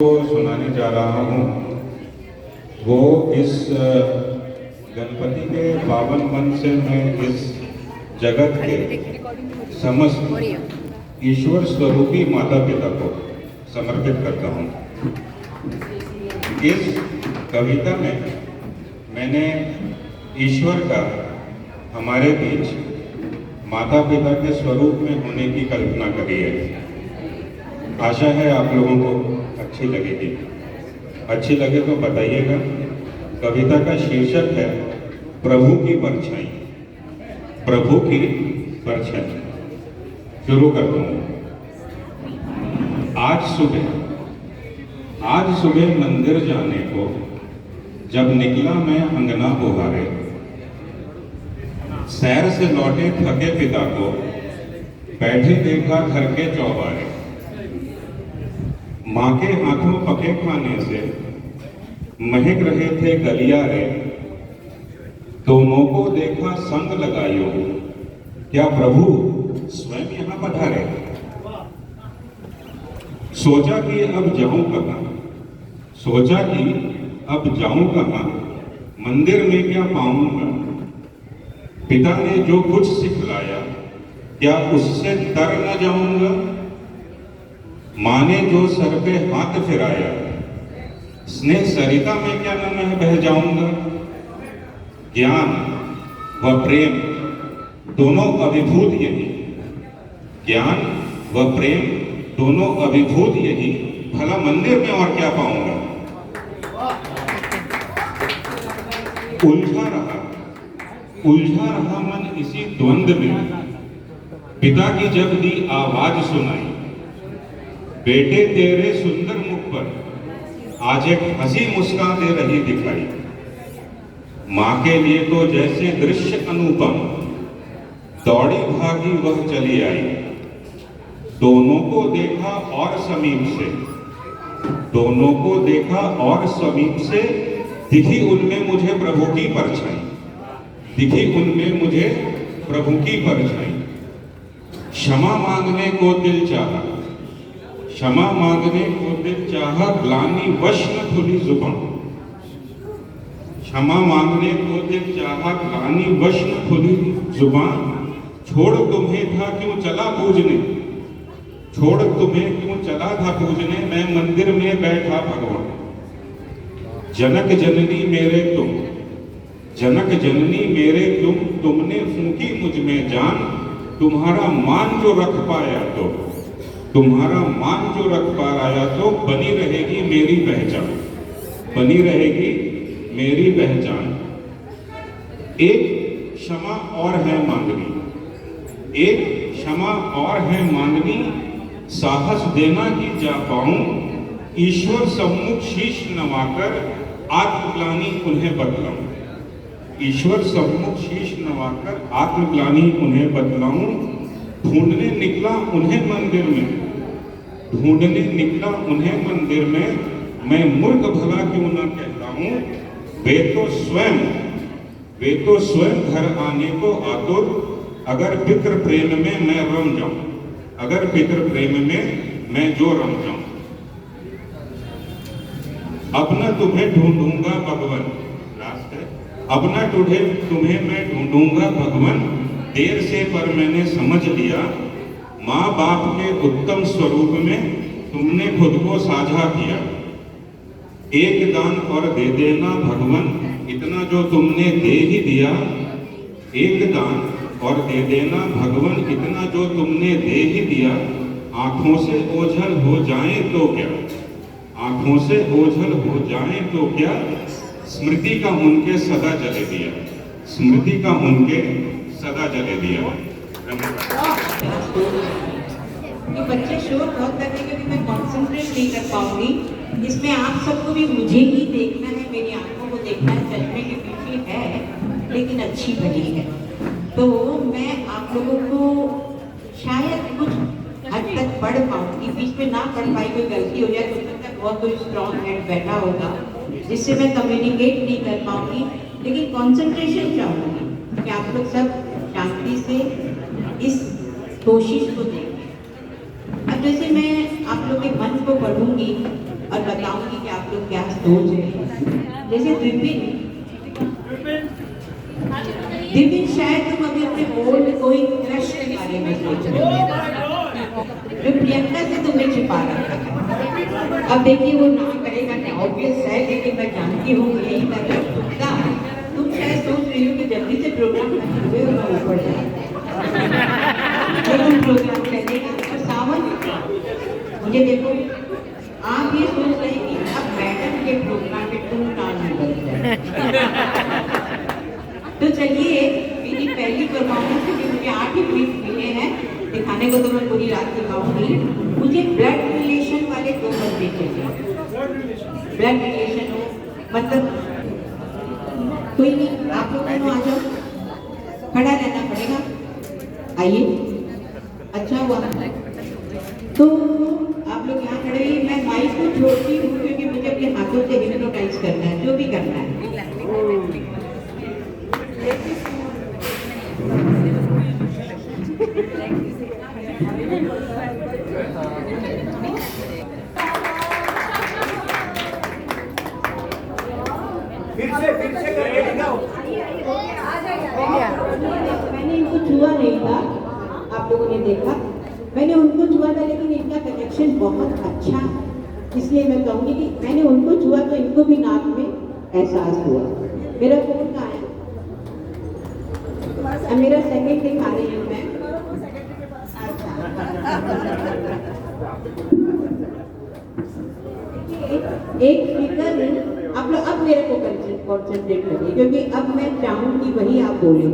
को सुनाने जा रहा हूँ वो इस गणपति के पावन मन से मैं इस जगत के समस्त ईश्वर स्वरूपी माता पिता को समर्पित करता हूँ। इस कविता में मैंने ईश्वर का हमारे बीच माता पिता के स्वरूप में होने की कल्पना करी है। आशा है आप लोगों को अच्छी लगेगी। अच्छी लगे तो बताइएगा। कविता का शीर्षक है प्रभु की परछाई। प्रभु की परछाई। शुरू करता हूँ। आज सुबह मंदिर जाने को जब निकला मैं अंगना बुहारे, सैर से लौटे थके पिता को बैठे देखा घर के चौबारे। माँ के हाथों पके खाने से महक रहे थे गलियारे, दोनों को देखा संग लगायो, क्या प्रभु स्वयं यहाँ पधारे। सोचा कि अब जाऊं कहाँ, मंदिर में क्या पाऊंगा। पिता ने जो कुछ सिखलाया, क्या उससे तर न जाऊंगा। माँ ने जो सर पे हाथ फिराया, स्नेह सरिता में क्या न मैं बह जाऊंगा। ज्ञान व प्रेम दोनों अभिभूत यही, ज्ञान व प्रेम दोनों अभिभूत यही, भला मंदिर में और क्या पाऊंगा। उलझा रहा मन इसी द्वंद में, पिता की जब दी आवाज सुनाई, बेटे तेरे सुंदर मुख पर आज एक हंसी मुस्कान दे रही दिखाई। माँ के लिए तो जैसे दृश्य अनुपम, दौड़ी भागी वह चली आई। दोनों को देखा और समीप से दिखी उनमें मुझे प्रभु की परछाई। क्षमा मांगने को दिल चाहा, ग्लानि वश न खुली जुबान। क्षमा मांगने को दिल चाहा, ग्लानि वश न खुली जुबान। छोड़ तुम्हें क्यों चला था पूजने, मैं मंदिर में बैठा भगवान। जनक जननी मेरे तुमने फूंकी मुझ में जान। तुम्हारा मान जो रख पाया तो बनी रहेगी मेरी पहचान। एक क्षमा और है मांगनी, साहस देना कि जा पाऊं। ईश्वर सम्मुख शीश नवाकर आत्मग्लानि उन्हें बतलाऊं। ढूंढने निकला उन्हें मंदिर में, मैं मूर्ख भला क्यों न कहता हूँ। वे तो स्वयं घर आने को आतुर, अगर पितृ प्रेम में मैं रम जाऊं। अब न तुम्हें ढूंढूंगा भगवन, अब न तुम्हें मैं ढूंढूंगा भगवन। देर से पर मैंने समझ लिया, माँ बाप के उत्तम स्वरूप में तुमने खुद को साझा किया। एक दान और दे देना भगवन, इतना जो तुमने दे ही दिया। एक दान और दे देना भगवन, इतना जो तुमने दे ही दिया। आंखों से ओझल हो जाएं तो क्या, स्मृति का उनके सदा जले दिया। ये बच्चे शोर बहुत करते क्योंकि मैं कंसंट्रेट नहीं कर पाऊंगी। इसमें आप सबको भी मुझे ही देखना है, मेरी आंखों को देखना है। चश्मे के पीछे है लेकिन अच्छी बनी है, तो मैं आप लोगों को शायद कुछ हद तक पढ़ पाऊंगी। बीच में ना पढ़ पाई कोई गलती हो जाए तो तक बहुत कोई स्ट्रॉन्ग हैंड बैठा होगा जिससे मैं कम्युनिकेट नहीं कर पाऊंगी, लेकिन कंसंट्रेशन चाहूंगी कि आप लोग सब शांति से इस कोशिश को देखें। अब जैसे मैं आप लोग के मन को पढ़ूंगी और बताऊंगी कि आप लोग क्या सोच रहे हैं। जैसे विपिन विपिन, शायद तुम अभी अपने बोर्ड में कोई क्रश के बारे में सोच रहे हो जो प्रियंका से तुम्हें छिपा रखा है। अब देखिए वो ना करेगा ना, ऑब्वियस है, लेकिन मैं जानती हूँ यही कर तुमका। तुम शायद सोच रही हो कि जल्दी से प्रोग्राम खत्म हुए और मैं ऊपर जाऊँ, लेकिन प्रोग्राम चलेगा। और सावन मुझे देखो, आप ये सोच रहे हैं कि अब मैडम के प्रोग्राम में तुम नाम निकल जाए। तो चलिए, मेरी पहली परफॉर्मेंस क्योंकि मुझे 8 ही मिनट मिले हैं दिखाने को, तो मैं पूरी रात दिखाऊंगी। मुझे ब्लड रिलेशन वाले 2 बंदे चाहिए। ब्लड रिलेशन हो मतलब कोई नहीं, आप लोग दोनों आ जाओ, खड़ा रहना पड़ेगा, आइए। अच्छा हुआ तो आप लोग यहाँ खड़े हैं। मैं माइक को छोड़ती हूँ क्योंकि मुझे अपने हाथों से हिप्नोटाइज करना है, जो भी करना है। फिर से करके दिखाओ। मैंने इनको छुआ नहीं था, आप लोगों ने देखा, मैंने उनको छुआ था, लेकिन इनका कनेक्शन बहुत अच्छा, इसलिए मैं कहूँगी कि मैंने उनको छुआ तो इनको भी नाक में एहसास हुआ। मेरा फोन कहाँ है? अब मेरा सेकंड दिखा रही हूँ मैं। एक स्पीकर आप लोग अब मेरे को कॉन्सेंट्रेट करिए, क्योंकि अब मैं चाहूंगी वही आप बोले।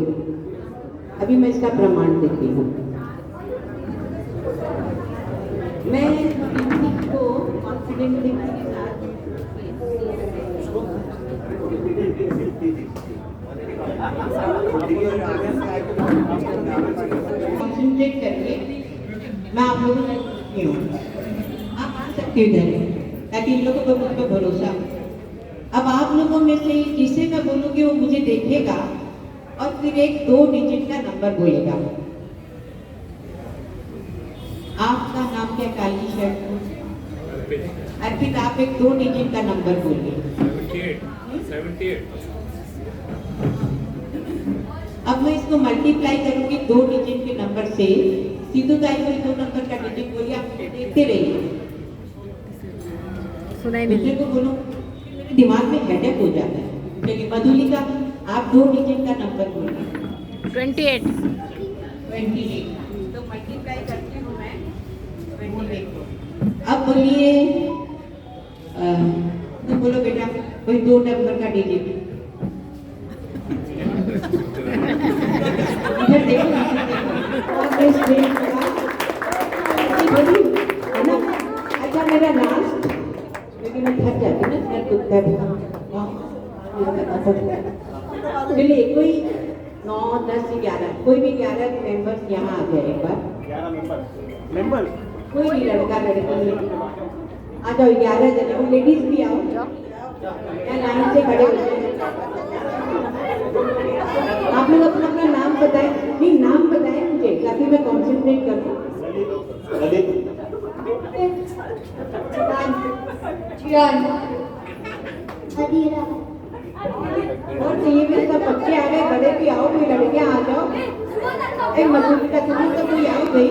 अभी मैं इसका प्रमाण देती हूँ। मैं को कॉन्फिडेंटली के साथ कॉन्सेंट्रेट करिए। मैं आप लोगों को देखती हूँ, आप आ सकते हो इधर, ताकि इन लोगों को मुझ पर भरोसा। अब आप लोगों में से जिसे मैं बोलूँगी वो मुझे देखेगा और फिर एक 2 डिजिट का नंबर बोलेगा। आपका नाम क्या? काली शर्ट में अर्पित, आप एक 2 डिजिट का नंबर बोलिए। 78। अब मैं इसको मल्टीप्लाई करूंगी 2 डिजिट के नंबर से। सीधू ताई कोई 2 नंबर का डिजिट बोलिए, आप मुझे देखते रहिए। सुनाई दूसरे को बोलो, मेरे दिमाग में हेडेक हो जाता है। लेकिन मधुलिका, आप 2 डिजिट का नंबर बोलिए। 28। 28 तो मल्टीप्लाई करती हूँ मैं 28 को। अब बोलिए, तो बोलो बेटा कोई 2 नंबर का डिजिट। इधर देखो, है ना? अच्छा, मेरा लास्ट, क्योंकि मैं थक जाती ना, सर दुखता है। चलिए, कोई 9, 10, 11, कोई भी 11 मेंबर्स यहाँ आ जाए एक बार। 11 मेंबर कोई भी लड़का लड़की आ जाओ, 11 जने, वो लेडीज भी आओ, या लाइन से खड़े हो जाए। आप लोग अपना अपना नाम बताएं, नहीं नाम बताएं मुझे, ताकि मैं कॉन्सेंट्रेट करूँ। और ये भी सब बच्चे आ गए, बड़े भी आओ, कोई लड़कियां आ जाओ। मधुलिका, तुम तो कोई आओ भाई।